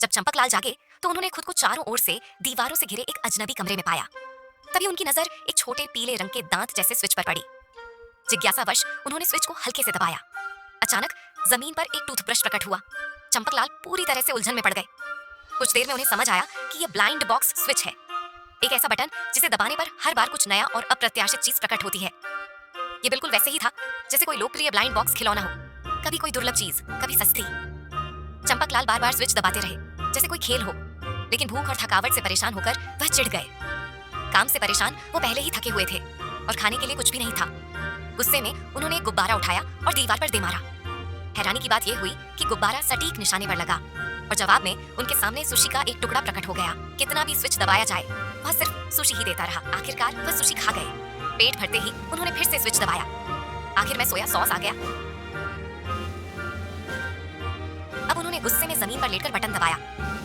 जब चंपकलाल जागे तो उन्होंने खुद को चारों ओर से दीवारों से घिरे एक अजनबी कमरे में पाया। तभी उनकी नजर एक छोटे पीले रंग के दांत जैसे स्विच पर पड़ी। जिज्ञासावश उन्होंने स्विच को हल्के से दबाया। अचानक जमीन पर एक टूथब्रश प्रकट हुआ। चंपकलाल पूरी तरह से उलझन में पड़ गए। कुछ देर में उन्हें समझ आया कि यह ब्लाइंड बॉक्स स्विच है, एक ऐसा बटन जिसे दबाने पर हर बार कुछ नया और अप्रत्याशित चीज प्रकट होती है। ये बिल्कुल वैसे ही था जैसे कोई लोकप्रिय ब्लाइंड बॉक्स खिलौना हो, कभी कोई दुर्लभ चीज, कभी सस्ती। चंपकलाल बार बार स्विच दबाते रहे जैसे कोई खेल हो, लेकिन भूख और थकावट से परेशान होकर वह चिढ़ गए। काम से परेशान वो पहले ही थके हुए थे और खाने के लिए कुछ भी नहीं था। गुस्से में उन्होंने एक गुब्बारा उठाया और दीवार पर दे मारा। हैरानी की बात यह हुई कि गुब्बारा सटीक निशाने पर लगा और जवाब में उनके सामने सुशी का एक टुकड़ा प्रकट हो गया। कितना भी स्विच दबाया जाए वह सिर्फ सुशी ही देता रहा। आखिरकार वह सुशी खा गए। पेट भरते ही उन्होंने फिर से स्विच दबाया। आखिर में सोया सॉस आ गया। अब उन्होंने गुस्से में जमीन पर लेटकर बटन दबाया,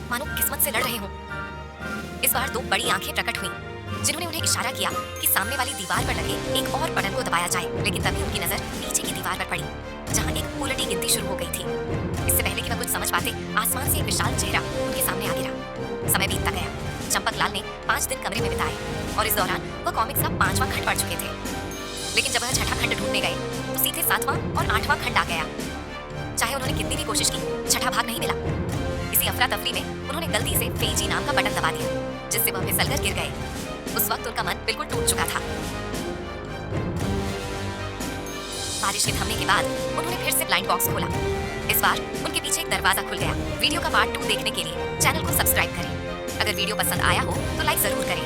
मानो किस्मत से लड़ रहे हों। इस बार दो बड़ी आंखें प्रकट हुईं, जिन्होंने उन्हें इशारा किया कि सामने वाली दीवार पर लगे एक और बटन को दबाया जाए। लेकिन तभी उनकी नजर पीछे की दीवार पर पड़ी, जहां एक उलटी गिनती शुरू हो गई थी। इससे पहले कि वह कुछ समझ पाते, आसमान से एक विशाल चेहरा उनके सामने आ गिरा। समय बीतता गया। चंपकलाल ने 5 दिन कमरे में बिताए और इस दौरान वह कॉमिक्स का 5वां खंड पढ़ चुके थे। लेकिन जब वह छठा खंड ढूंढने गए तो सीधे 7वां और 8वां खंड आ गया। चाहे उन्होंने कितनी भी कोशिश की, छठा भाग नहीं मिला। इसी अफरा तफरी में उन्होंने गलती से फेजी नाम का बटन दबा दिया, जिससे वह फिसलकर गिर गए। उस वक्त उनका मन बिल्कुल टूट चुका था। बारिश के थमने के बाद उन्होंने फिर से ब्लाइंड बॉक्स खोला। इस बार उनके पीछे एक दरवाजा खुल गया। वीडियो का पार्ट 2 देखने के लिए चैनल को सब्सक्राइब करें। अगर वीडियो पसंद आया हो तो लाइक जरूर करें।